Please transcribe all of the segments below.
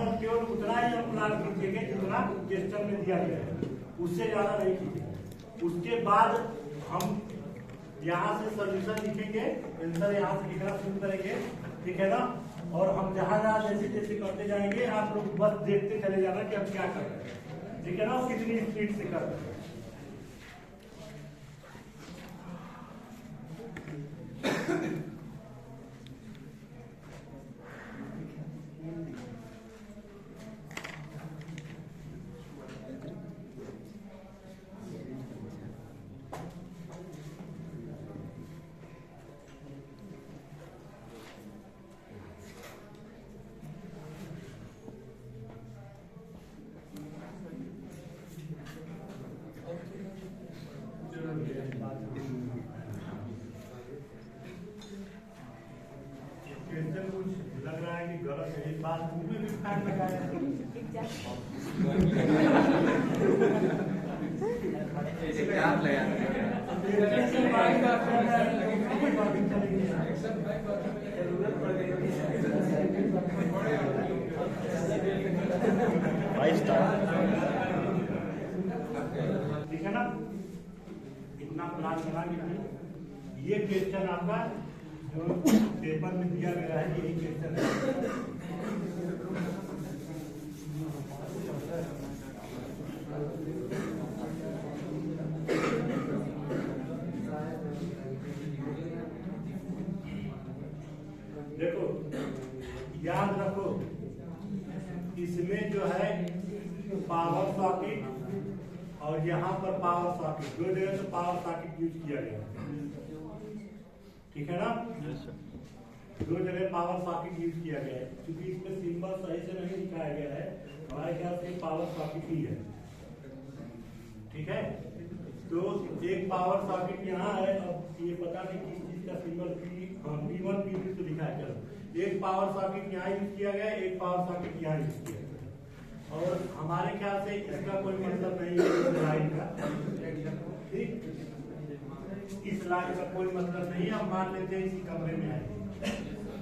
पर केवल उतना ही अपलाड कीजिएगा जितना क्वेश्चन में दिया गया है, उससे ज्यादा नहीं कीजिएगा। उसके बाद हम यहाँ से सोल्यूशन लिखेंगे, आंसर यहाँ से लिखना शुरू करेंगे, ठीक है ना। और हम जहाँ जहाँ जैसे जैसे करते जाएंगे, आप लोग बस देखते चले जाना कि हम क्या कर रहे हैं, ठीक है ना, कितनी स्पीड से कर रहे हैं। क्वेश्चन कुछ लग रहा है कि गलत है, इस बात में भी फैक्ट लगाया है। ठीक है ना, इतना प्लान बना लीजिए। ये क्वेश्चन आपका जो पेपर में दिया गया है, यही क्वेश्चन है। देखो याद रखो, इसमें जो है पावर सॉकेट और यहाँ पर पावर सॉकेट, दो जगह से पावर सॉकेट यूज किया गया है, ठीक है ना। दो जगह पावर सॉकेट यूज किया गया है, क्योंकि इसमें सिंबल सही से नहीं दिखाया गया है, हमारे ख्याल से पावर सॉकेट ही है, ठीक है। तो एक पावर सॉकेट यहाँ है, अब ये पता नहीं किस चीज का सिंबल P1 P2 तो लिखा है, चलो एक पावर सॉकेट यहाँ यूज किया गया, एक पावर सॉकेट यहाँ यूज किया गया, और हमारे ख्याल से इसका कोई मतलब नहीं है इस लाइन का, ठीक, इस लाइन का कोई मतलब नहीं है, हम मान लेते हैं इसी कमरे में है,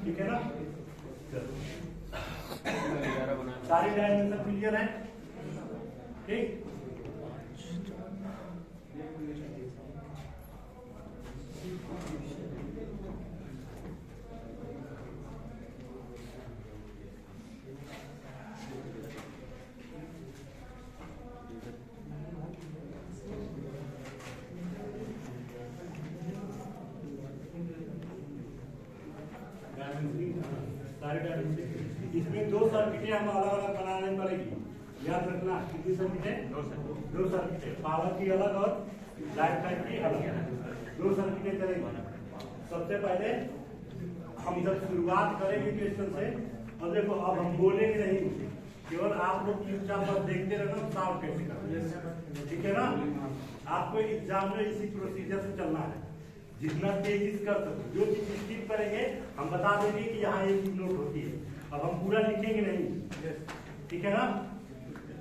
ठीक है ना। सारी डायमेंशन क्लियर है, ठीक। इसमें दो सर्किटें हम अलग अलग बनाने पड़ेगी, याद रखना। कितनी सर्किटें? दो सर्किटें, पावर की अलग और लाइफ टाइम की अलग, दो सर्किटें चलेगी। सबसे पहले हम जब शुरुआत करेंगे क्वेश्चन से, और देखो अब हम बोलेंगे नहीं, केवल आप लोग चुपचाप बस देखते रहना सॉल्व कैसे करना, ठीक है ना। आपको एग्जाम में इसी प्रोसीजर से चलना है, जितना तेजी से कर सको। जो चीज स्किप करेंगे हम बता देंगे कि यहाँ ये चीज नोट होती है, अब हम पूरा लिखेंगे नहीं, ठीक है ना।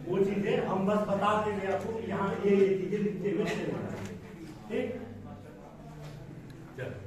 वो चीजें हम बस बता देंगे आपको कि यहाँ ये चीजें लिखते हुए चलेंगे, ठीक। चलो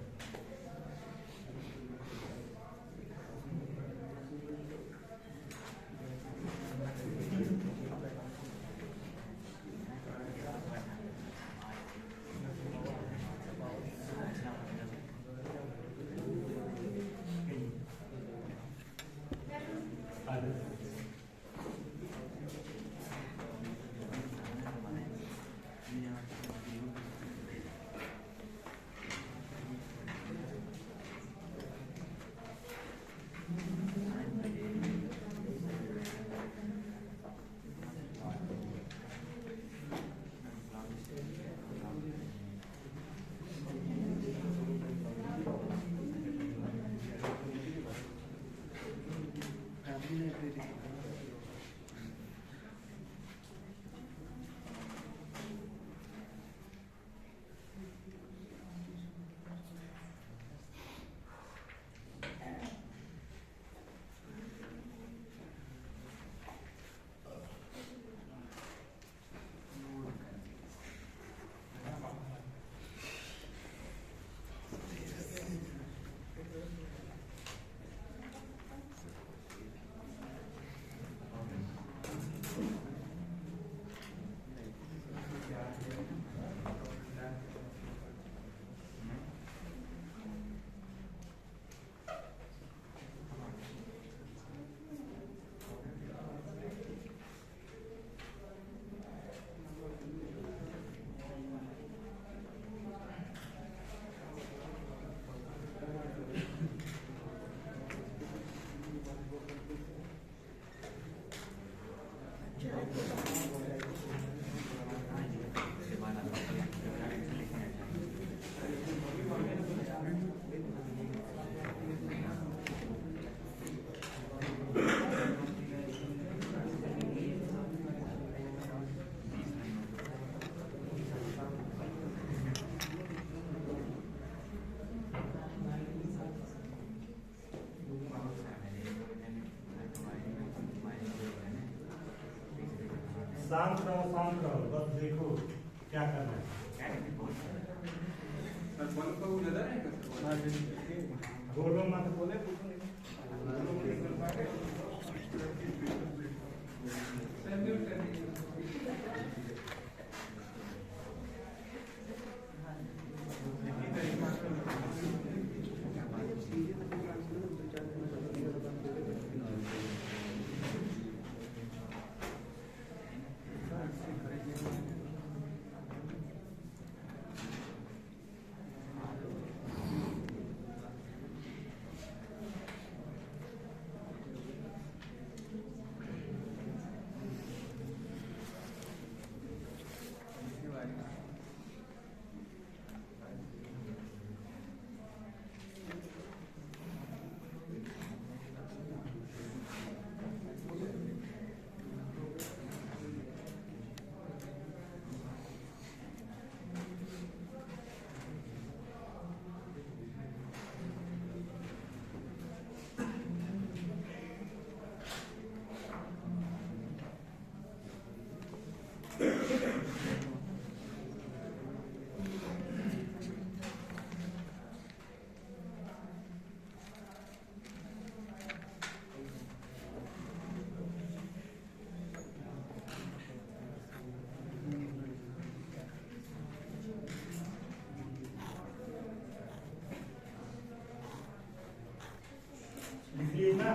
शांत रहो, बस देखो क्या करना है। बोलो मत बोले लिखिए ना,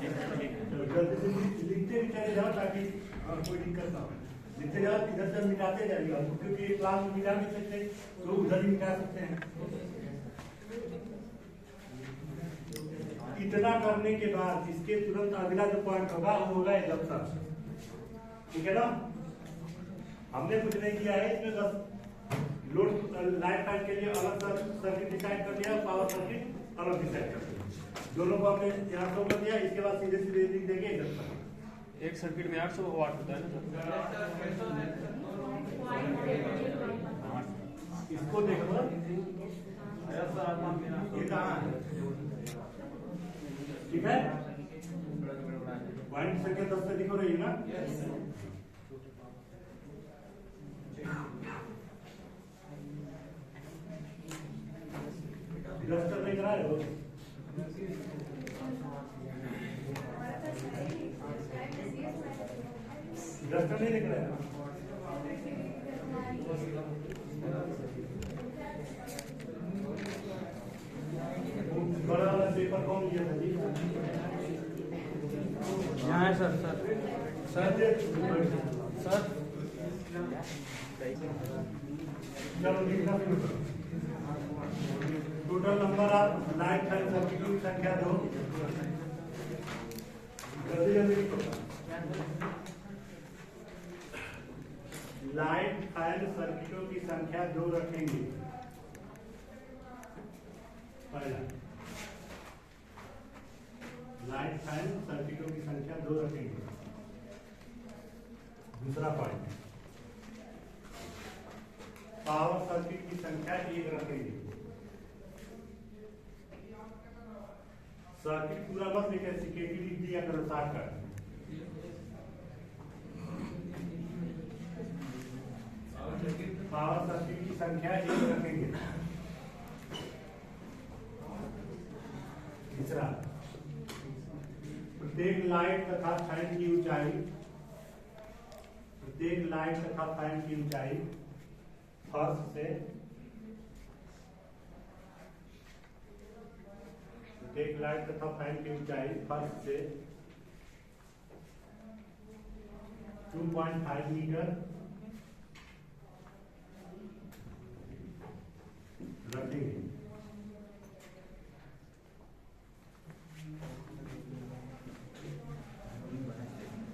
जल्दी से लिखते भी चले जाओ ताकि कोई दिक्कत ना हो। लिखते जाओ, इधर से मिटाते जाइए, क्योंकि एक क्लास में मिटा नहीं सकते तो उधर ही मिटा सकते हैं। इतना करने के बाद इसके तुरंत अगला जो पॉइंट होगा वो होगा एडप्टर, ठीक है ना। हमने कुछ नहीं किया है इसमें, बस लोड लाइट फैन के लिए अलग सर्किट डिसाइड कर दिया, पावर सर्किट अलग डिसाइड कर दिया, दोनों को हमने यहाँ शो कर दिया। इसके बाद सीधे सीधे लिख देंगे एडप्टर। एक सर्किट में 800 वाट होता है ना सर। इसको देखो, ये कहाँ है, ठीक है। पॉइंट संख्या 10 पे दिखो रही है ना। रजिस्टर नहीं करा है, रजिस्टर नहीं दिख रहा है। बड़ा वाला पेपर कौन लिया था जी? यहाँ है सर। चलो लिखना शुरू करो। टोटल नंबर आप लाइट फैन सर्किट की संख्या 2, जल्दी लिखो। लाइट फैन सर्किटों की संख्या 2 रखेंगे। पहला, लाइट फैन सर्किटों की संख्या 2 रखेंगे। दूसरा पॉइंट, पावर सर्किट की संख्या 1 रखेंगे। सर्किट पूरा बस लिखे, सीकेटी लिख दिया करो, साथ कर। पावर सर्किट की संख्या 1 रखेंगे। तीसरा, प्रत्येक लाइट तथा फैन की ऊंचाई, प्रत्येक लाइट तथा फैन की ऊंचाई फर्श से, प्रत्येक लाइट तथा फैन की ऊंचाई फर्श से 2.5 मीटर रखेंगे।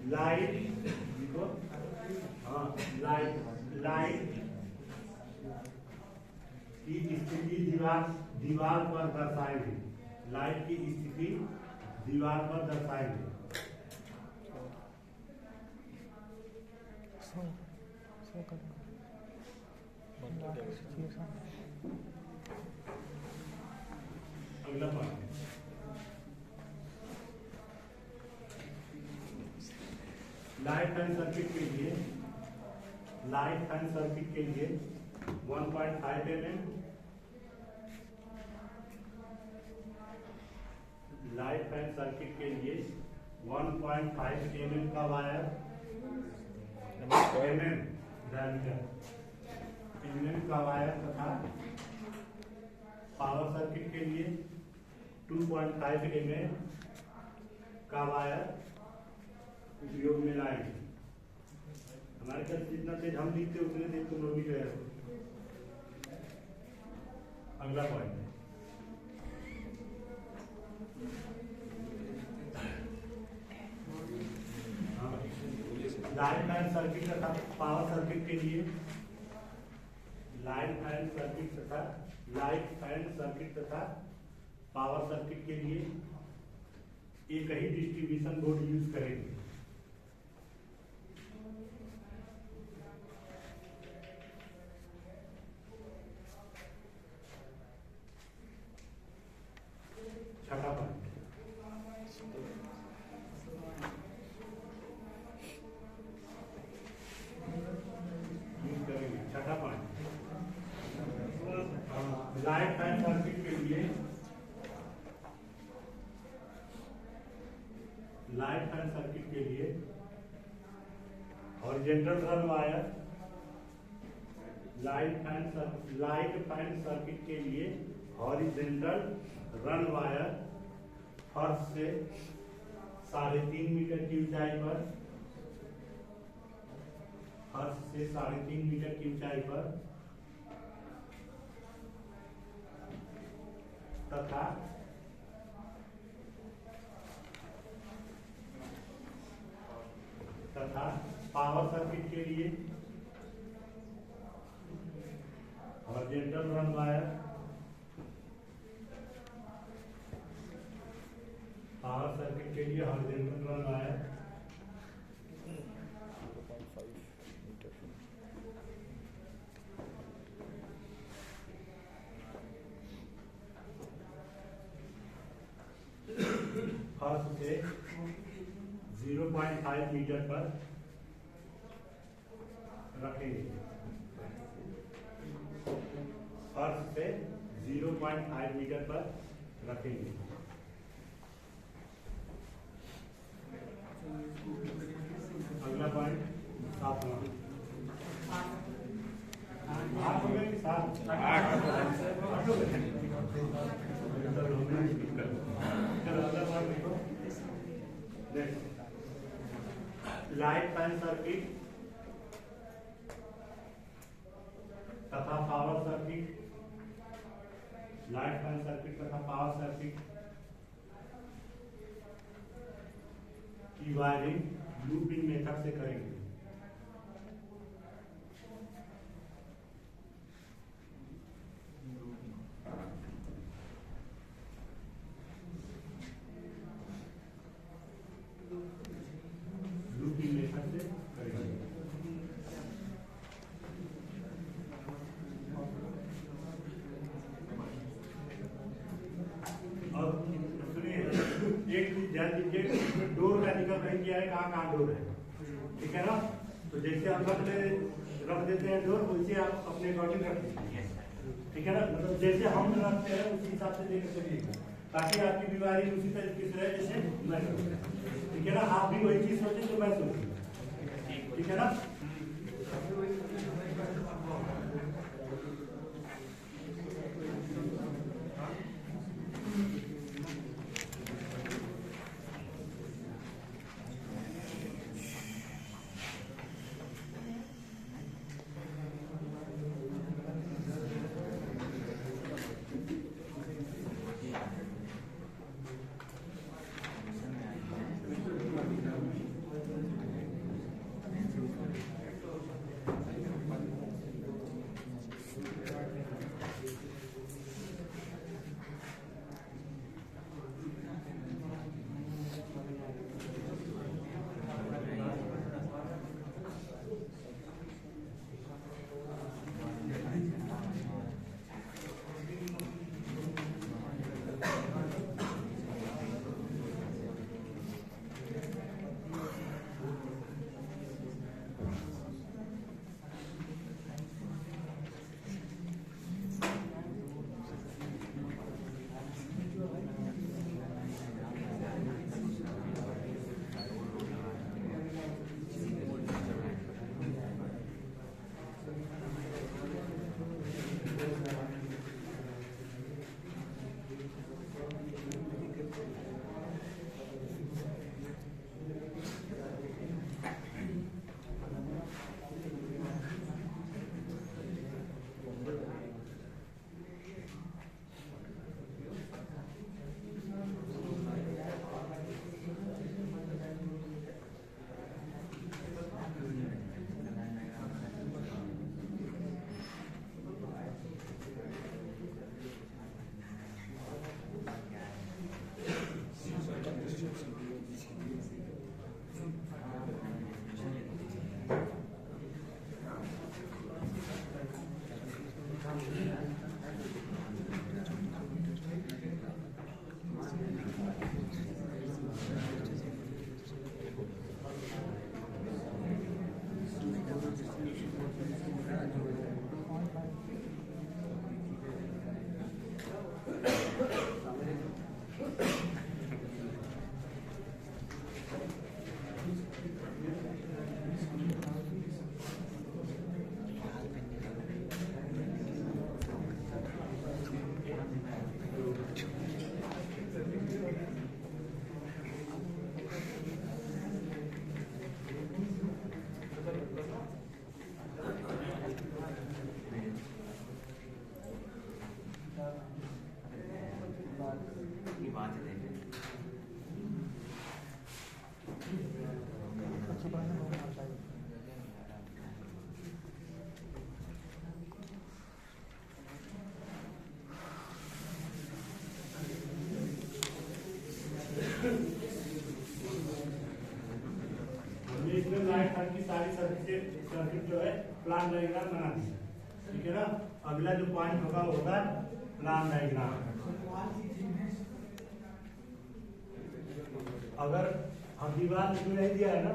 लाइट देखो, हाँ, लाइट की स्थिति दीवार पर दर्शाएंगे। लाइट की स्थिति दीवार पर दर्शाएंगे। अगला पॉइंट, लाइट एंड सर्किट के लिए 1.5 mm, लाइट एंड सर्किट के लिए 1.5 mm का वायर, mm का वायर तथा पावर सर्किट के लिए 2.5 mm का वायर उपयोग में लाएंगे। हमारे पास जितना तेज हम लिखते उतने तेज तुम लोग भी जो है। अगला पॉइंट लाइट एंड सर्किट तथा पावर सर्किट के लिए लाइट एंड सर्किट तथा पावर सर्किट के लिए एक ही डिस्ट्रीब्यूशन बोर्ड यूज करेंगे। छठा पॉइंट यूज करेंगे। छठा पॉइंट लाइट एंड सर्किट के लिए horizontal run wire, light and circuit के लिए हॉरिजॉन्टल रन वायर फर्श से 3.5 मीटर की ऊंचाई पर तथा पावर सर्किट के लिए हॉरिजॉन्टल रन वायर फर्श से 0.5 मीटर पर रखेंगे। फर्श से 0.5 मीटर पर रखेंगे। अगला पॉइंट 7 हो गए कि 7? 8 हो गए। लाइट एंड सर्किट तथा पावर सर्किट की वायरिंग लूपिंग मेथड से करेंगे। डोर का निकल नहीं किया है, कहाँ डोर है, ठीक है ना। तो जैसे हम रख देते हैं डोर, वैसे आप अपने अकॉर्डिंग रख दीजिए, ठीक है ना। मतलब जैसे हम रखते हैं उसी हिसाब से लेकर चलिएगा, ताकि आपकी बीमारी उसी तरीके से रहे जैसे मैं करूँगा, ठीक है ना। आप भी वही चीज सोचें जो मैं सोचूंगा, ठीक है ना। हमने इसमें लाइट हर की सारी सर्किट जो है प्लान डायग्राम बना दी, ठीक है ना। अगला जो पॉइंट होगा वो होगा प्लान डायग्राम। अगर हम दीवार इसमें नहीं दिया है ना,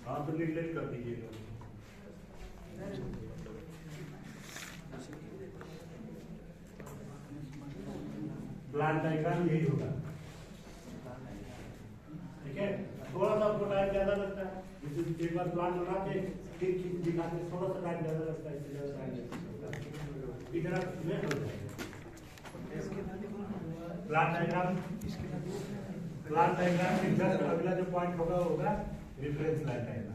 हाँ तो निगलेक्ट कर दीजिएगा। प्लान डायग्राम यही होगा, ठीक है। थोड़ा सा आपको टाइम ज्यादा लगता है, जैसे एक बार प्लान बना के फिर दिखाते थोड़ा सा टाइम ज्यादा लगता है, इससे ज्यादा टाइम लगता है, इतना में हो जाएगा। प्लान डायग्राम के जस्ट अगला जो पॉइंट होगा वो होगा reference line diagram.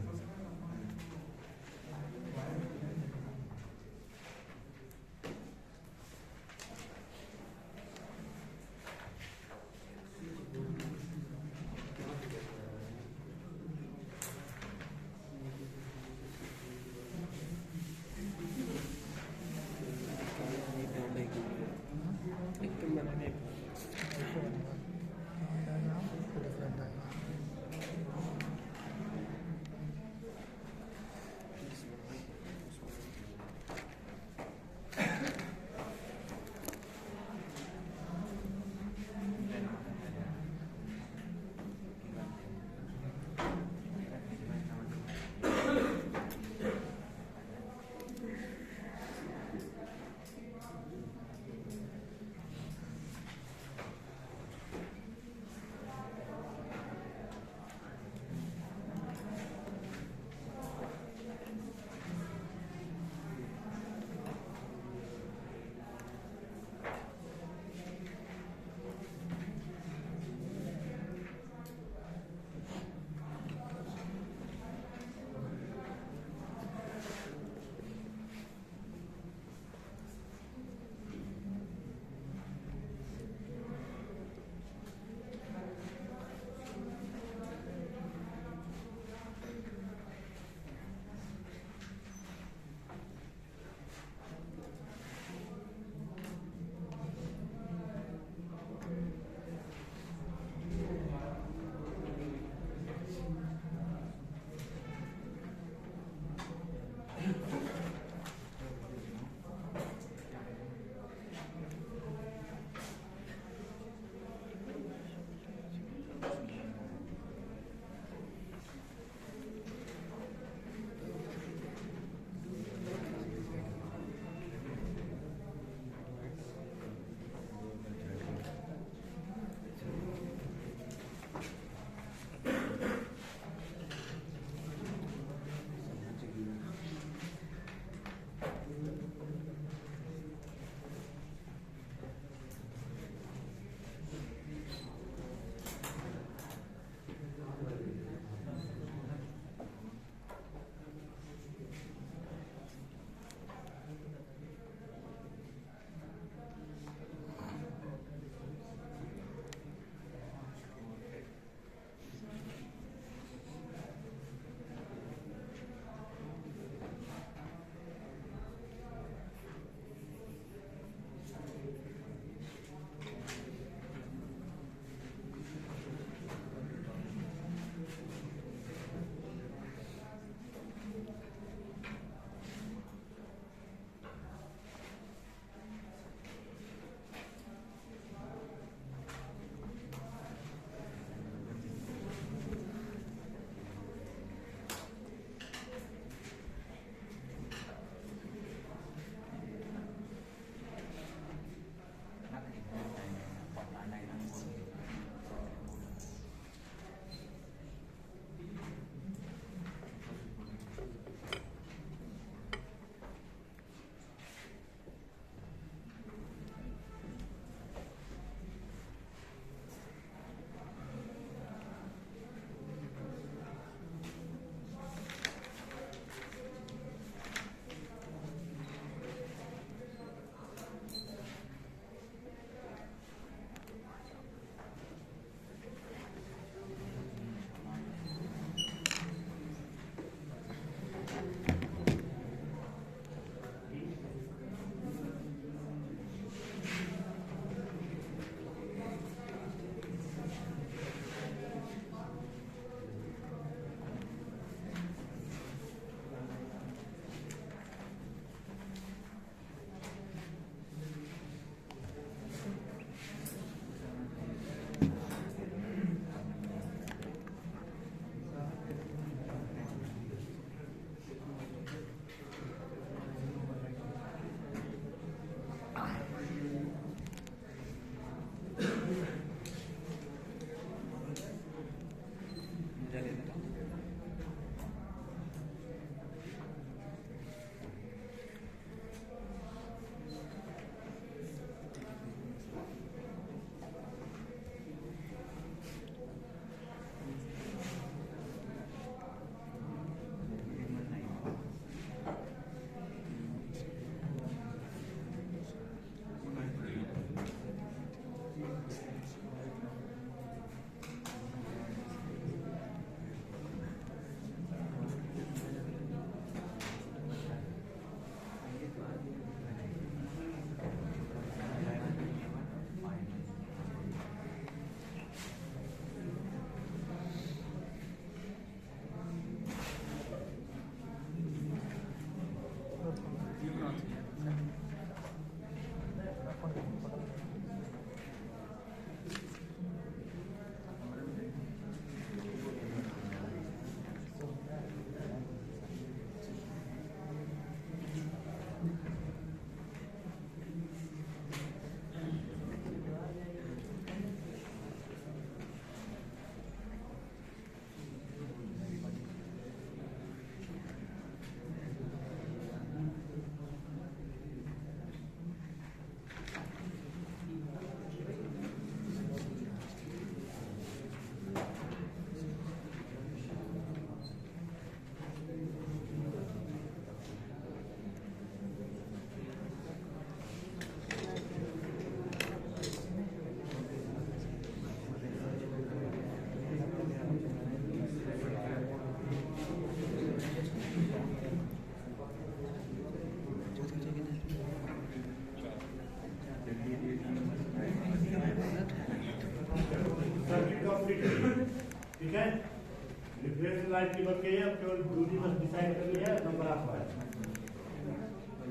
Base line की बन गई है, अब केवल दूरी बस डिसाइड करनी है, नंबर ऑफ है।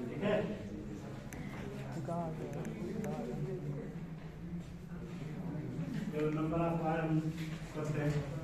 ठीक है, केवल नंबर ऑफ है हम करते हैं।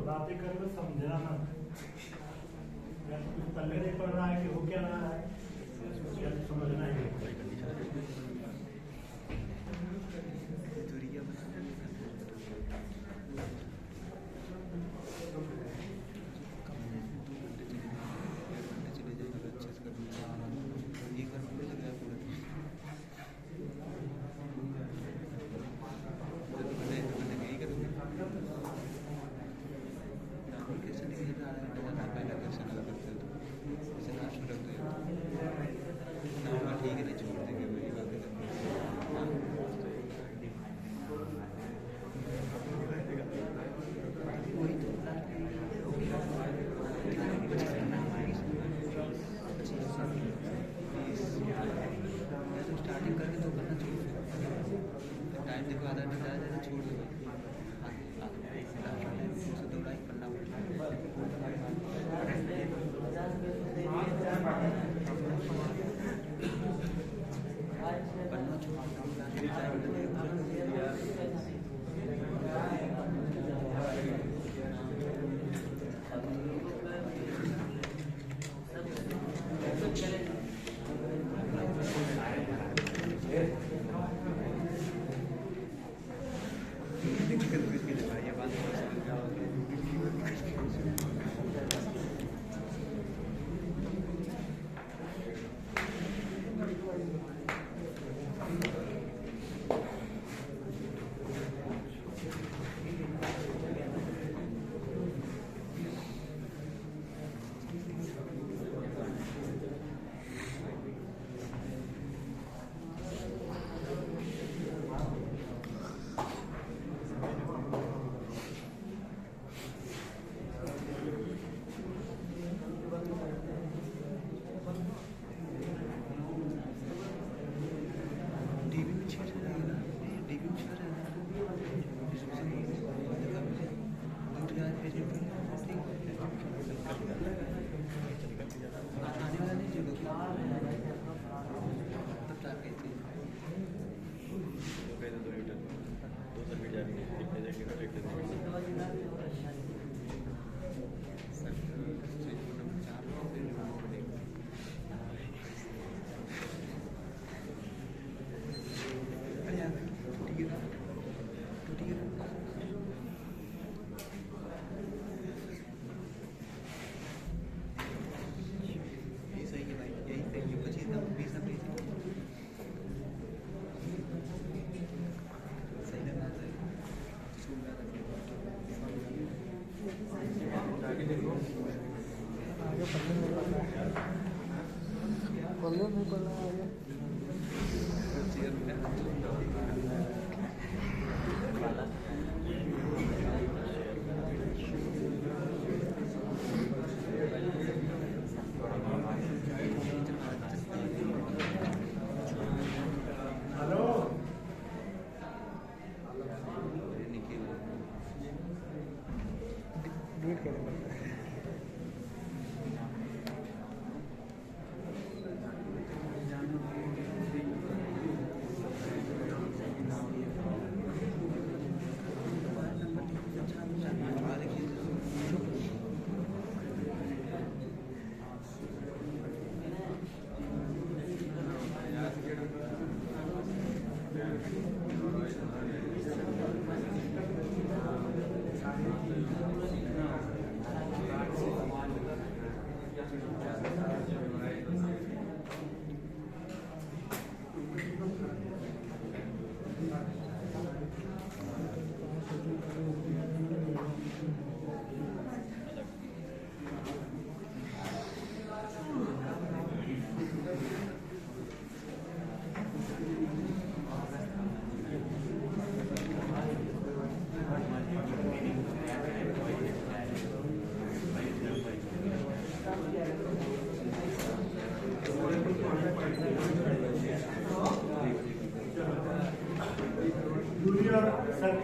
बातें कर लो समझना ना, कुछ पल्ले नहीं पड़ रहा है कि हो क्या रहा है, समझना ही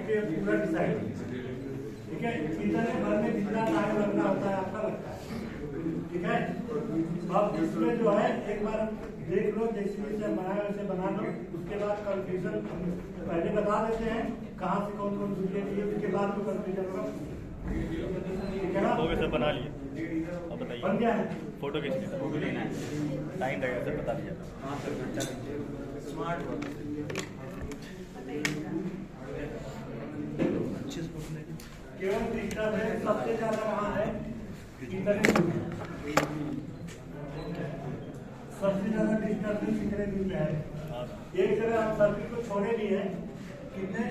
पे पूरा डिसाइड, ठीक है। इतने भर में जितना टाइम लगना होता है आपका लगता है, ठीक है। अब इसमें जो है एक बार देख लो, जैसे बनाया वैसे बना लो। उसके बाद कंफ्यूजन पहले बता देते हैं कहाँ से कौन कौन दूसरे लिए, उसके बाद तो कंफ्यूजन होगा, ठीक है ना। हो गया सर, बना लिए। अब बताइए बन गया है। फोटो खींच के फोटो लेना है, टाइम लगेगा सर, बता दिया। हाँ सर, घंटा स्मार्ट वर्क अच्छे से फोटो लेना। केवल डिजिटल है, सबसे ज्यादा वहाँ है इंटरनेट, सबसे ज्यादा डिजिटल इंटरनेट में है। एक जगह हम सर्किट को छोड़े भी है, कितने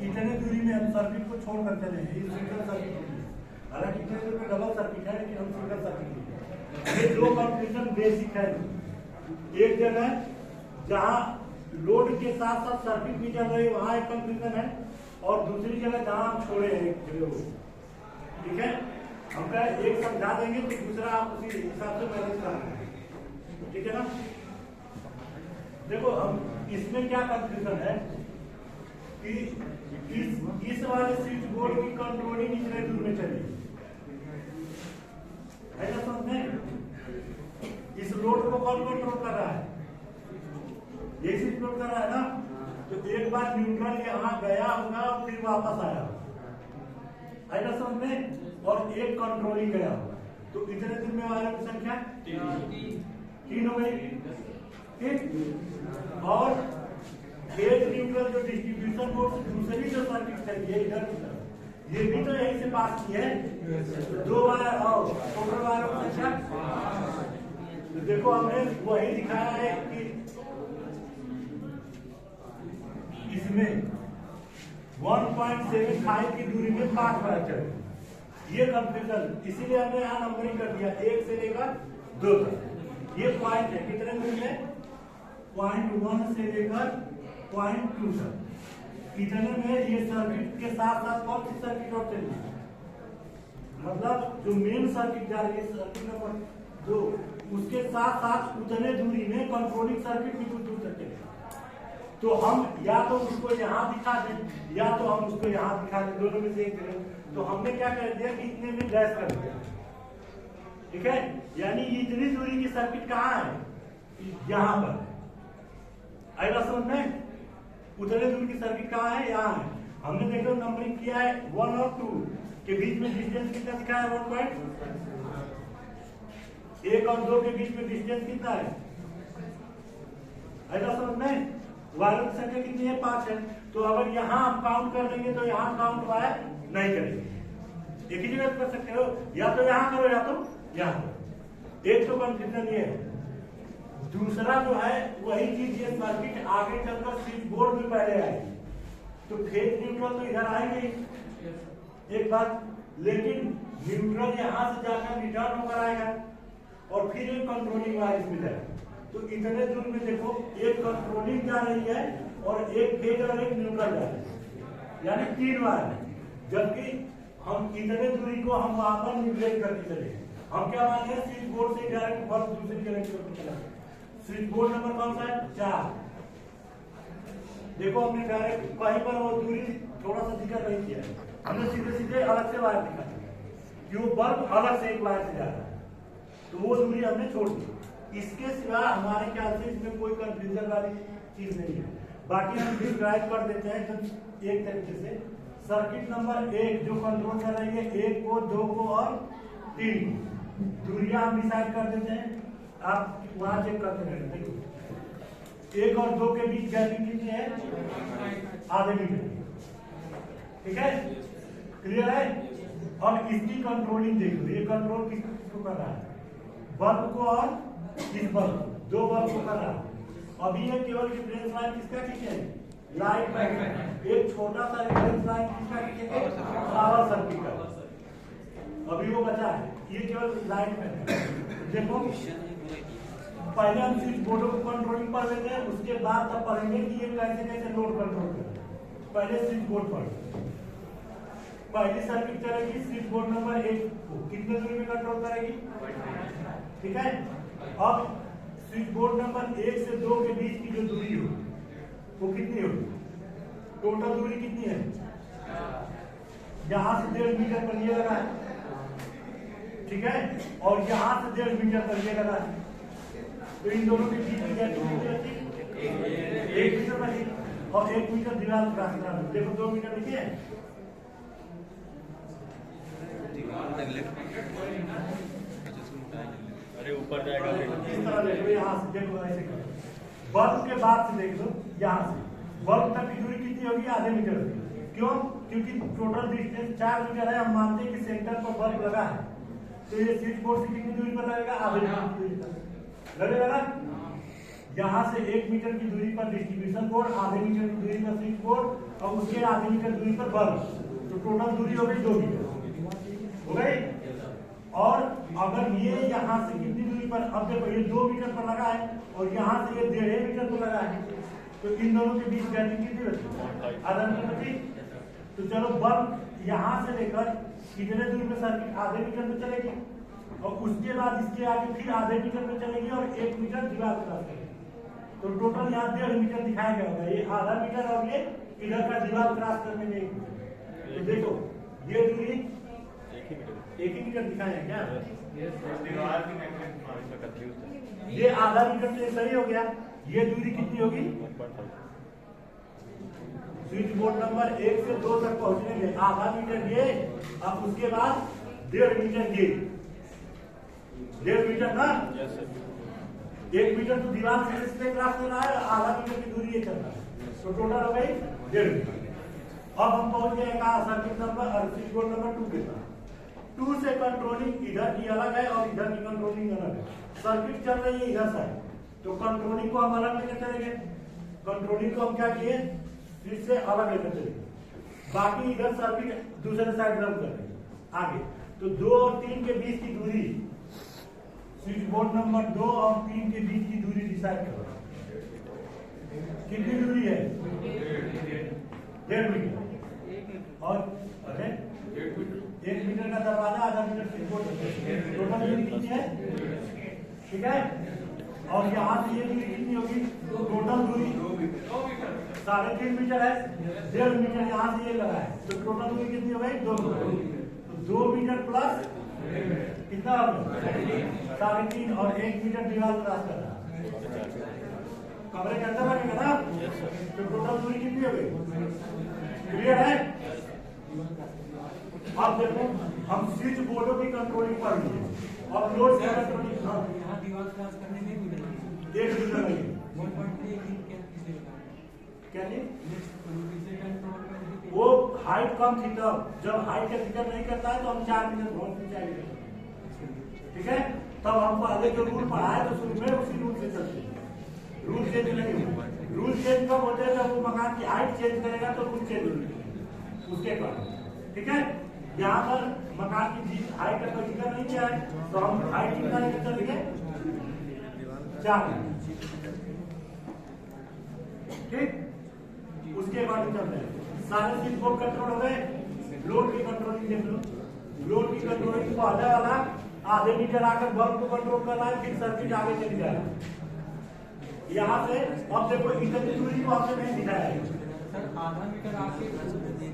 इतने दूरी में हम सर्किट को छोड़ कर चले हैं, सिंगल सर्किट। हालांकि इतने दूर में डबल सर्किट है, लेकिन हम सिंगल सर्किट। ये दो कंफ्यूजन बेसिक है। एक जगह जहाँ लोड के साथ साथ सर्किट भी चल रही है वहाँ एक कंफ्यूजन है, और दूसरी जगह जहाँ हम छोड़े हैं एक जगह वो, ठीक है। हम क्या एक समझा देंगे तो दूसरा आप उसी हिसाब से मैनेज करना, ठीक है ना। देखो हम इसमें क्या कंफ्यूजन है कि इस वाले स्विच बोर्ड की कंट्रोलिंग इतने दूर में चली है ना, समझ में। इस लोड को कौन कंट्रोल कर रहा है, ये स्विच बोर्ड कर रहा है ना। तो एक बार न्यूट्रल यहाँ गया होगा और फिर वापस आया होगा, है ना, समझ में। और एक कंट्रोलिंग गया होगा, तो इतने दिन में वालों की संख्या 3 हो गई, ठीक। और फेज न्यूट्रल जो डिस्ट्रीब्यूशन बोर्ड से दूसरी जो सर्किट चली है इधर, ये भी तो यहीं से पास की है। 2 वायर और टोटल वायरों की संख्या, तो देखो हमने वही दिखाया है कि इसमें 1.75 की दूरी में 5 वायर चले। ये कंफ्यूजन, इसीलिए हमने यहाँ नंबरिंग कर दिया 1 से लेकर 2 तक। ये पॉइंट है कितने दूरी में, 0.1 से लेकर 0.2 तक। इतने में ये सर्किट के साथ साथ कौन सी सर्किट और चली, मतलब जो मेन सर्किट जा रही है सर्किट नंबर 2, उसके साथ साथ उतने दूरी में कंट्रोलिंग सर्किट भी कुछ दूर तक चलेगा। तो हम या तो उसको यहाँ दिखा दें या तो हम उसको यहाँ दिखा दें, दोनों में से एक जगह। तो हमने क्या कर दिया कि इतने में डैश कर दिया, ठीक है। यानी इतनी दूरी की सर्किट कहाँ है, यहाँ पर, आएगा समझ में। उतने दूर की सर्किट कहाँ है, यहाँ है। हमने देखो नंबरिंग किया है 1 और 2 के बीच में डिस्टेंस कितना दिखा है, 1 पॉइंट। 1 और 2 के बीच में डिस्टेंस कितना है, आएगा समझ में। वायरों की संख्या कितनी है, 5 है। तो अगर यहाँ आप काउंट कर लेंगे तो यहाँ काउंट वायर नहीं करेंगे, एक ही जगह कर सकते हो, या तो यहाँ करो या तो यहाँ करो। एक तो कंफ्यूजन ये है। दूसरा जो है वही चीज, ये सर्किट आगे चलकर स्विच बोर्ड में पहले आएगी, तो फेज न्यूट्रल तो इधर आएंगे एक बात, लेकिन न्यूट्रल यहाँ से जाकर रिटर्न होकर आएगा और फिर एक कंट्रोलिंग वायर इसमें जाएगा। तो इतने दूर में देखो एक कंट्रोलिंग जा रही है और एक फेज और एक न्यूट्रल जा रही है, यानी 3 वायर। जबकि हम इतने दूरी को हम वहां पर निगलेक्ट करके चले, हम क्या माने स्विच बोर्ड से डायरेक्ट बल्ब दूसरी जगह करके चला। स्विच बोर्ड नंबर कौन सा है, 4। देखो हमने डायरेक्ट कहीं पर वो दूरी थोड़ा सा जिक्र नहीं किया, हमने सीधे सीधे अलग से वायर दिखा दिया कि वो बल्ब अलग से एक वायर से जा रहा है, तो वो दूरी हमने छोड़ दी। इसके सिवा हमारे ख्याल से इसमें कोई कंफ्यूजन वाली चीज नहीं है। बाकी हम डिस्क्राइब कर देते हैं तो एक तरीके से। सर्किट नंबर 1 जो कंट्रोल कर रही है 1 को, 2 को और 3 को, दूरियां हम डिसाइड कर देते हैं। आप वहां चेक करते रहेंगे। 1 और 2 के बीच गैपिंग कितनी है, आधे मीटर, ठीक है, क्लियर है। और इसकी कंट्रोलिंग देख लो, ये कंट्रोल किसको कर रहा है, बल्ब को और इस बल्ब, 2 बल्ब को कर रहा है। अभी ये केवल रिफरेंस लाइन किसका खींचे, लाइट मैग्नेट। एक छोटा सा रिफरेंस लाइन किसका खींचेंगे, पावर सर्किट का। अभी वो बचा है, ये केवल लाइट मैग्नेट। देखो पहले हम स्विच बोर्डों को कंट्रोलिंग पढ़ लेते हैं, उसके बाद तब पढ़ेंगे कि ये कैसे कैसे लोड कंट्रोल करें। पहले स्विच बोर्ड पढ़, पहली सर्किट चलेगी स्विच बोर्ड नंबर 1 को कितने दूरी में कंट्रोल करेगी, ठीक है। अब स्विच बोर्ड नंबर 1 से 2 के बीच की जो दूरी हो वो कितनी होगी, टोटल दूरी कितनी है यहाँ से 1.5 मीटर पर ये लगा है, ठीक है, और यहाँ से 1.5 मीटर पर ये लगा है। तो इन दोनों के बीच में गैप कितनी रहती है? 1 मीटर बची, और 1 मीटर दीवार क्रॉस करना है। देखो 2 मीटर लिखिए, अरे ऊपर जाएगा इस तरह देखो, यहाँ से देखो, ऐसे करो। बल्ब के बाद से देख लो, यहाँ से बल्ब तक की दूरी कितनी होगी? आधे मीटर होगी। क्यों? क्योंकि टोटल डिस्टेंस 4 मीटर है। हम मानते हैं कि सेंटर पर बल्ब लगा है, तो ये स्विच बोर्ड से कितनी दूरी पर लगेगा? आधे मीटर की दूरी पर लगेगा ना। यहाँ से 1 मीटर की दूरी पर डिस्ट्रीब्यूशन बोर्ड, आधे मीटर की दूरी पर स्विच बोर्ड, और उसके आधे मीटर दूरी पर बल्ब। तो टोटल दूरी हो गई 2 मीटर, हो गई। और अगर ये यहाँ से कितनी दूरी पर, अब देखो ये 2 मीटर पर लगा है, और यहाँ से ये 1.5 मीटर पर लगा है, तो इन दोनों के बीच गैपिंग कितनी बची? आधा मीटर बची। तो चलो बल्ब यहाँ से लेकर कितने दूरी पे सर्किट? आधे मीटर पे चलेगी, और उसके बाद इसके आगे फिर आधे मीटर पे चलेगी, और 1 मीटर दीवार क्रॉस करेगी। तो टोटल यहाँ 1.5 मीटर दिखाया गया होगा, ये आधा मीटर, और ये इधर का दीवार क्रॉस करने में 1 मीटर। तो देखो ये दूरी 1 ही मीटर दिखाया है क्या? ये आधा मीटर से सही हो गया। ये दूरी कितनी होगी? स्विच बोर्ड नंबर 1 से 2 तक पहुंचने में आधा मीटर ये, अब उसके बाद 1.5 मीटर ये, 1.5 मीटर ना। 1 मीटर तो दीवार से इस पे क्रॉस करना है, आधा मीटर की दूरी ये चलना है, तो टोटल हो गई 1.5 मीटर। अब हम पहुंच गए कहाँ? सर्किट नंबर और स्विच बोर्ड नंबर 2 के पास। 2 से कंट्रोलिंग इधर की अलग है, और इधर की कंट्रोलिंग अलग है। सर्किट चल रही है इधर साइड, तो कंट्रोलिंग को हम अलग लेकर चलेंगे। कंट्रोलिंग को हम क्या किए? स्विच से अलग लेकर चलेंगे। बाकी इधर सर्किट दूसरे साइड रन कर रहे आगे। तो 2 और 3 के बीच की दूरी, स्विच बोर्ड नंबर 2 और 3 के बीच की दूरी डिसाइड करो। कितनी दूरी है? 1.5 मीटर। और अरे 1 मीटर का दरवाजा, आधा मीटर स्विच बोर्ड, टोटल दूरी कितनी है? ठीक है। और यहाँ से ये दूरी कितनी होगी? टोटल दूरी 3.5 मीटर है, 1.5 मीटर यहाँ से ये लगा है, तो टोटल दूरी कितनी हो गई? 2 मीटर। तो 2 मीटर प्लस कितना होगा? 3.5, और 1 मीटर दीवार क्रॉस करना, कमरे के अंदर लगेगा ना। तो टोटल दूरी कितनी हो गई? क्लियर है? अब देखो हम स्विच बोर्डों की कंट्रोलिंग पढ़ लीजिए, और लोड से कंट्रोलिंग। हाँ, यहाँ दीवार क्रॉस करने में 1 मीटर लगेगी। क्या जी? वो हाइट कम थी तब, जब हाइट का जिक्र नहीं करता है तो हम 4 मीटर बहुत चाहिए, ठीक है। तब हमको आगे जो रूल पढ़ा है तो शुरू में उसी रूल से चलते हैं, रूल चेंज नहीं हुआ। रूल चेंज कब होते हैं? जब वो मकान की हाइट चेंज करेगा तो रूल चेंज होगी उसके बाद, ठीक है। यहाँ पर मकान की हाइट का कोई जिक्र नहीं किया है, तो हम हाइट कितना लेकर चलेंगे? 4, ठीक। उसके बाद चलते हैं सारे स्विच बोर्ड कंट्रोल हो गए। लोड की कंट्रोलिंग देख लो, लोड की कंट्रोलिंग पहले वाला आधे मीटर आकर बल्ब को कंट्रोल कर रहा है, फिर सर्किट आगे चली जा रहा है। यहाँ से अब देखो इतनी दूरी को आपने नहीं दिखाया है सर, आधा मीटर आके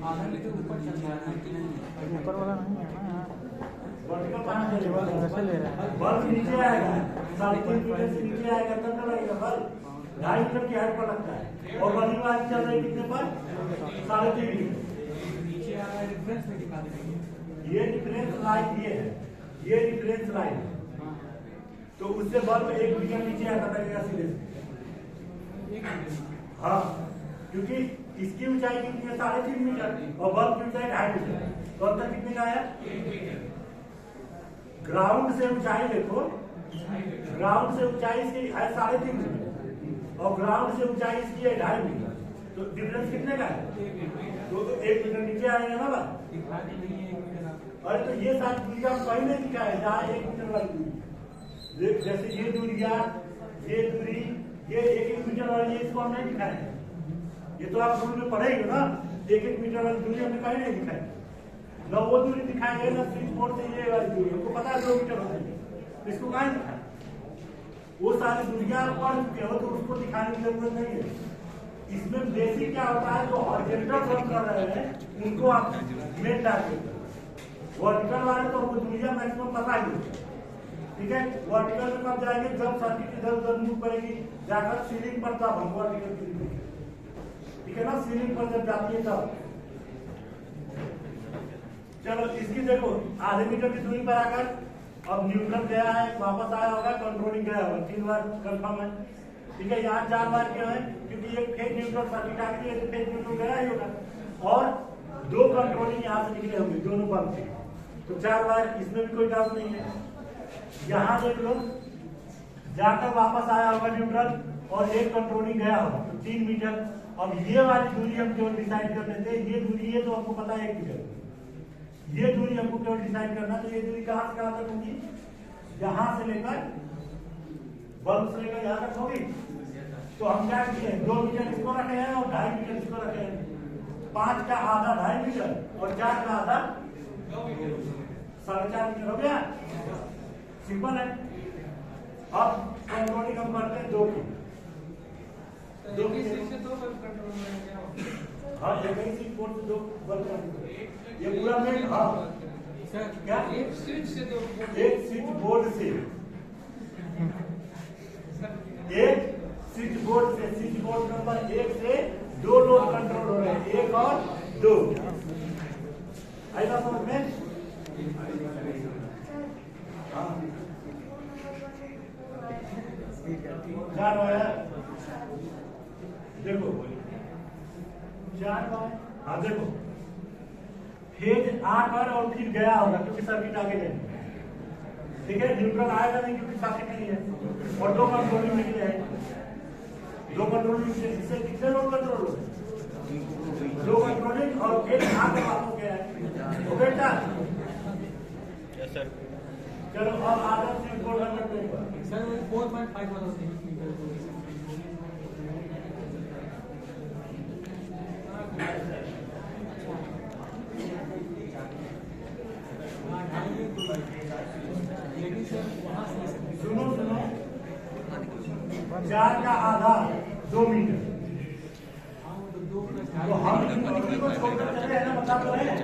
आधा मीटर ऊपर चल रहा है, ऊपर वाला नहीं है ना, वर्टिकल ले रहा है। बल्ब नीचे आएगा, 3.5 मीटर से नीचे आएगा तब ना लगेगा बल्ब। 2.5 मीटर की हाइट पर लगता है, और बल्ब वाली चल रही कितने पर? 3.5 मीटर। नीचे आ रहा है, रेफरेंस में दिखा देंगे। ये डिफरेंस लाइन ये है, ये डिफरेंस लाइन है, तो उससे बल्ब 1 मीटर नीचे आता लगेगा सीधे से। हाँ, क्योंकि इसकी ऊंचाई कितनी है? 3.5 मीटर, और बल्ब की ऊंचाई 2.5 मीटर, तो अंतर कितने का है? ग्राउंड से ऊंचाई देखो, ग्राउंड से ऊंचाई इसकी है 3.5 मीटर, और ग्राउंड से ऊंचाई इसकी है 2.5 मीटर, तो डिफरेंस कितने का है? तो 1 मीटर नीचे आएगा ना बस। अरे तो ये सारी दूरी हम कहीं नहीं दिखाए जहाँ 1 मीटर वाली दूरी, जैसे ये दूरिया, ये दूरी, ये 1-1 मीटर वाली, इसको हम नहीं दिखाए। ये तो आप रूल में पढ़ेंगे ना, 1-1 मीटर वाली दूरी हमने कहीं नहीं दिखाई, न वो दूरी दिखाएंगे ना स्विच बोर्ड से ये वाली दूरी, हमको पता है 2 मीटर होती है, इसको कहाँ दिखाए? वो सारी दूरियां आप पढ़ चुके हो, तो उसको दिखाने की जरूरत नहीं है। इसमें बेसिक क्या होता है, जो हॉरिजॉन्टल रन कर रहे हैं उनको आप मेन टारगेट करें। वर्टिकल वाले तो हमको दुनिया मैक्सिमम पता ही है, ठीक है। वर्टिकल में कब जाएंगे, जब सर्किट इधर उधर मूव करेगी, जाकर सीलिंग पर तब हम वर्टिकल सीलिंग, ठीक है ना, सीलिंग पर जब जाती है तब। चलो इसकी देखो आधे मीटर की दूरी पर आकर अब न्यूट्रल गया है, वापस आया होगा, कंट्रोलिंग गया होगा, 3 बार कंफर्म है, ठीक है। यहाँ 4 बार क्यों है, क्योंकि ये फेज न्यूट्रल सर्किट आ गई है, तो फेज न्यूट्रल गया ही होगा, और 2 कंट्रोलिंग यहाँ से निकले होंगे दोनों बल्ब से, तो 4 बार, इसमें भी कोई डाउट नहीं है। यहाँ देख लो जाकर वापस आया होगा न्यूट्रल, और एक कंट्रोलिंग गया होगा, तो 3 मीटर। अब ये वाली दूरी हम केवल डिसाइड कर लेते हैं, ये दूरी है तो हमको पता है 1 मीटर, ये दूरी हमको केवल डिसाइड करना। तो ये दूरी कहाँ से कहाँ तक होगी, यहाँ से लेकर बल्ब से लेकर यहाँ तक होगी। तो हम क्या किए, 2 मीटर इसको रखे हैं और 2.5 मीटर इसको रखे हैं, 5 का आधा 2.5 मीटर और 4 का आधा 4.5 मीटर हो गया, सिंपल है। अब कंट्रोलिंग हम करते हैं 2 की, हाँ इसी पोर्ट से 2 बल्ब कंट्रोल, ये पूरा मेन, हाँ क्या एक स्विच से 2, एक स्विच बोर्ड से, एक स्विच बोर्ड से, स्विच बोर्ड नंबर 1 से 2 लोड कंट्रोल हो रहे हैं, 1 और 2, आएगा समझ में। हाँ 4 वायर देखो, 4 वायर, हाँ देखो फेज आकर और फिर गया होगा क्योंकि सर्किट आगे नहीं, ठीक है। न्यूट्रल आएगा नहीं क्योंकि सर्किट नहीं है, और 2 कंट्रोलिंग निकले हैं, 2 कंट्रोलिंग से कितने लोग कंट्रोल हो गए, 2 कंट्रोलिंग और फेज आकर बात हो गया है, हो बेटा। Yes sir. चलो अब आदर्श से 400 सर 4.5 वाला होते हैं। लेकिन सर वहाँ से सुनो 4 का आधा 2 मीटर, तो हम इन दूरी को छोड़कर चले हैं ना, बता तो रहे हैं।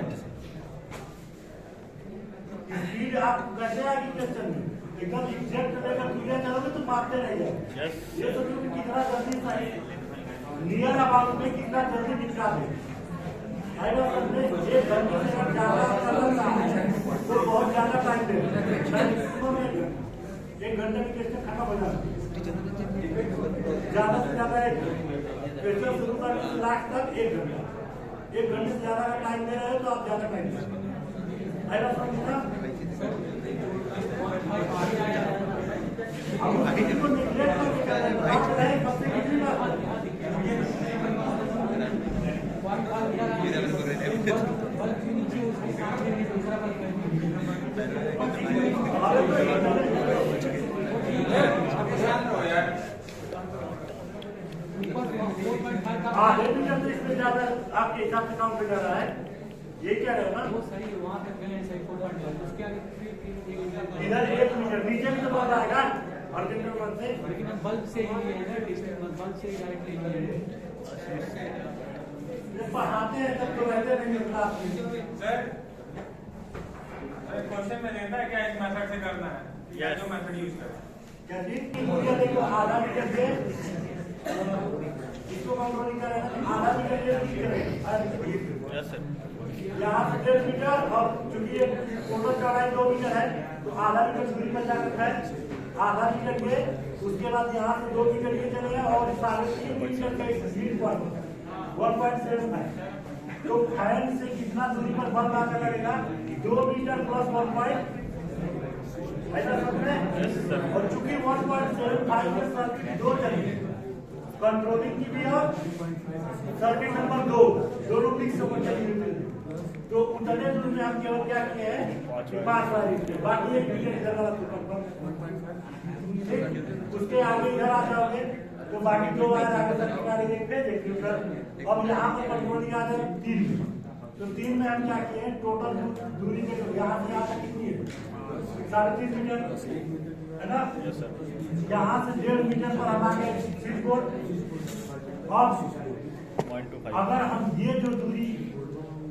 स्पीड आप कैसे आगे क्वेश्चन में एकदम एग्जैक्ट लेकर क्लियर चलोगे तो मारते रहिए, ये तो क्योंकि कितना जल्दी सही नियर अबाउट में कितना जल्दी निकला दे, आएगा समझे। 1 घंटे से ज्यादा चलता है तो बहुत ज्यादा टाइम दे, 1 घंटे में क्वेश्चन खत्म हो जाता है, ज्यादा से ज्यादा क्वेश्चन शुरू करने से लास्ट तक 1 घंटा, 1 घंटे से ज्यादा का टाइम दे रहे हो तो आप ज्यादा टाइम दे, आएगा समझना। हम को निगलेक्ट कर रहे हैं, बस कितनी बात इसमें ज्यादा आपके हिसाब से काउंट कर रहा है, ये क्या रहे ना, वो सही है, वहाँ तक गए सही 4.5, उसके आगे इधर 1 मीटर नीचे भी तो बहुत आएगा, और से लेकिन हम बल्ब से ही है ना, डिस्टेंस बल्ब से ही डायरेक्टली पढ़ाते हैं तब तो रहते नहीं मिलता। सर क्वेश्चन में रहता है क्या इस मेथड से करना है, या जो मेथड यूज करें, क्या चीज देखो आधा मीटर से इसको कंट्रोलिंग करें, आधा मीटर यस सर। यहाँ से 1.5 मीटर, और चूंकि टोटल चौड़ाई 2 मीटर है तो आधा मीटर दूरी पर जाकर है, आधा मीटर के, उसके बाद यहाँ से 2 मीटर ये चलेगा और 3.5 मीटर का हीट पॉइंट 1.75, तो फैन से कितना दूरी पर बल्ब आकर लगेगा, 2 मीटर प्लस 1 पॉइंट, ऐसा समझ में। और चूंकि 1.75 में सर्किट 2 चलेगी, कंट्रोलिंग की भी और सर्किट नंबर 2 दोनों मिक्स होकर चलेगी, तो उतने दूर में हम केवल क्या किए हैं, 5 वाली, बाकी 1 मीटर इधर वाला, उसके आगे इधर आ जाओगे तो बाकी 2 वायर आगे सर्किट आगे देखते। अब यहाँ पर कंट्रोलिंग आ जाए 3 में, तो 3 में हम क्या किए, टोटल दूरी के यहाँ से यहाँ तक कितनी है, 3.5 मीटर है ना। यहाँ से 1.5 मीटर पर हमारे स्विच बोर्ड, और 0.25 अगर हम ये जो दूरी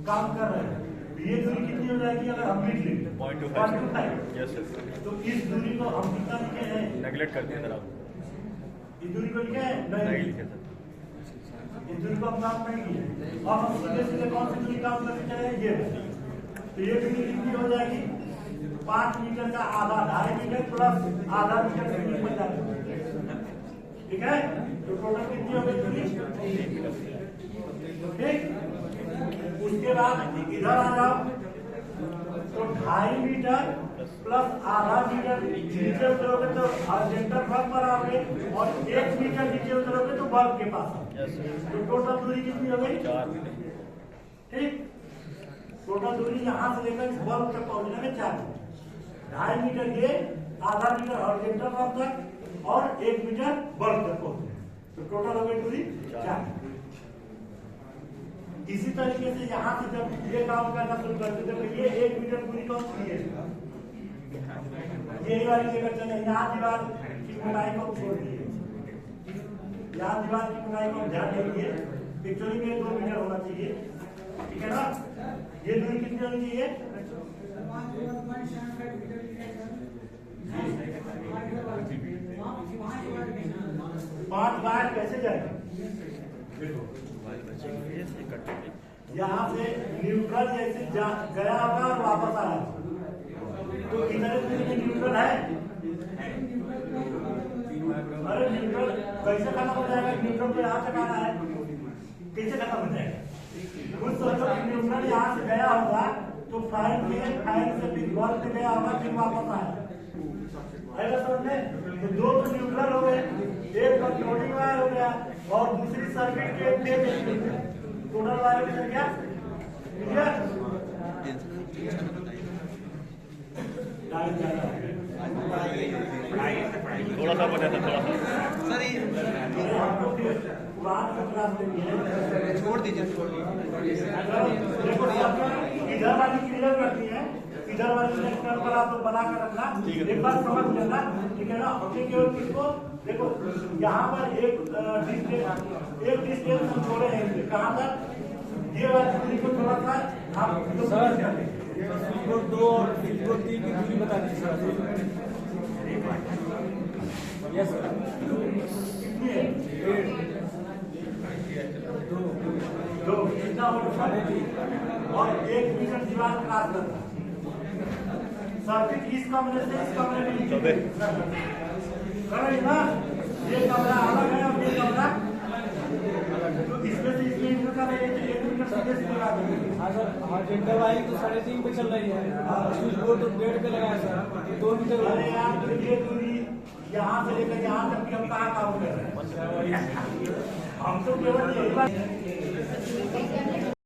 काम कर रहे हैं तो ये दूरी कितनी हो जाएगी अगर हम मिड लें 0.25 यस सर तो इस दूरी को हम कितना लिखे हैं नेगलेक्ट कर दिया सर आप इस दूरी को लिखे हैं नहीं लिखे सर इस दूरी को हम काम नहीं किए अब हम सीधे सीधे कौन सी दूरी काम करके चले ये तो ये दूरी कितनी हो जाएगी 5 मीटर का आधा 2.5 मीटर प्लस आधा मीटर की दूरी बन जाएगी ठीक है तो टोटल कितनी हो गई दूरी ठीक उसके बाद इधर आ जाओ तो 2.5 मीटर प्लस आधा मीटर नीचे उतरोगे तो सेंटर बल्ब पर आओगे और 1 मीटर नीचे उतरोगे तो बल्ब के पास तो टोटल दूरी कितनी हो गई 4 मीटर ठीक टोटल दूरी यहाँ से लेकर इस बल्ब तक पहुँचने में 4 मीटर 2.5 मीटर ये आधा मीटर हॉरिजॉन्टल बल्ब तक और 1 मीटर बल्ब तक पहुँचने तो टोटल हो गई दूरी 4 इसी तरीके से यहाँ से जब ये काम करना शुरू करते थे तो ये 1 मीटर दूरी कौन सी है यही वाली लेकर चले यहाँ दीवार की मोटाई को छोड़ दिए यहाँ दीवार की मोटाई को ध्यान देंगे एक्चुअली में 2 मीटर होना चाहिए ठीक है ना ये दूरी कितनी होनी चाहिए 5 बार कैसे जाएगा देखो यहाँ से न्यूट्रल जैसे गया होगा और वापस आया तो कितने दूरी में न्यूट्रल है अरे न्यूट्रल कैसे खत्म हो जाएगा न्यूट्रल को यहाँ तक आना है कैसे खत्म हो जाएगा कुछ सोचो कि न्यूट्रल यहाँ से गया होगा तो फाइल से फिर बॉल पे गया होगा फिर वापस आया आएगा समझ तो 2 तो न्यूट्रल हो गए एक कंट्रोलिंग वायर हो गया और दूसरी सर्किट के टोटल वायर की संख्या क्लियर थोड़ा सा बचा था थोड़ा सा सर ये छोड़ दीजिए इधर वाली क्लियर करती है इधर वाली नेक्स्ट पर आप बना कर रखना एक बार समझ लेना ठीक है ना अपने केवल किसको देखो यहाँ पर एक डिस्टेंस हम छोड़े हैं कहाँ तक ये वाली दूरी को थोड़ा सा आप सर फ्लिपबोर्ड 2 और फ्लिपबोर्ड 3 की दूरी बता दीजिए यस सर कितनी है 2 कितना होगा और 1 मीटर दीवार क्रॉस करना सर्किट इस कमरे से इस कमरे में करें ना ये कमरा अलग है और ये कमरा तो इसमें से इसमें इनका नहीं है 1 मीटर सीधे से लगा देंगे हाँ सर हॉरिजॉन्टल वायर तो 3.5 पे चल रही है स्विच बोर्ड तो 1.5 पे लगाया सर 2 मीटर अरे यार तो ये दूरी यहाँ से लेकर यहाँ तक भी हम कहाँ काम कर रहे हैं हम तो केवल यही बात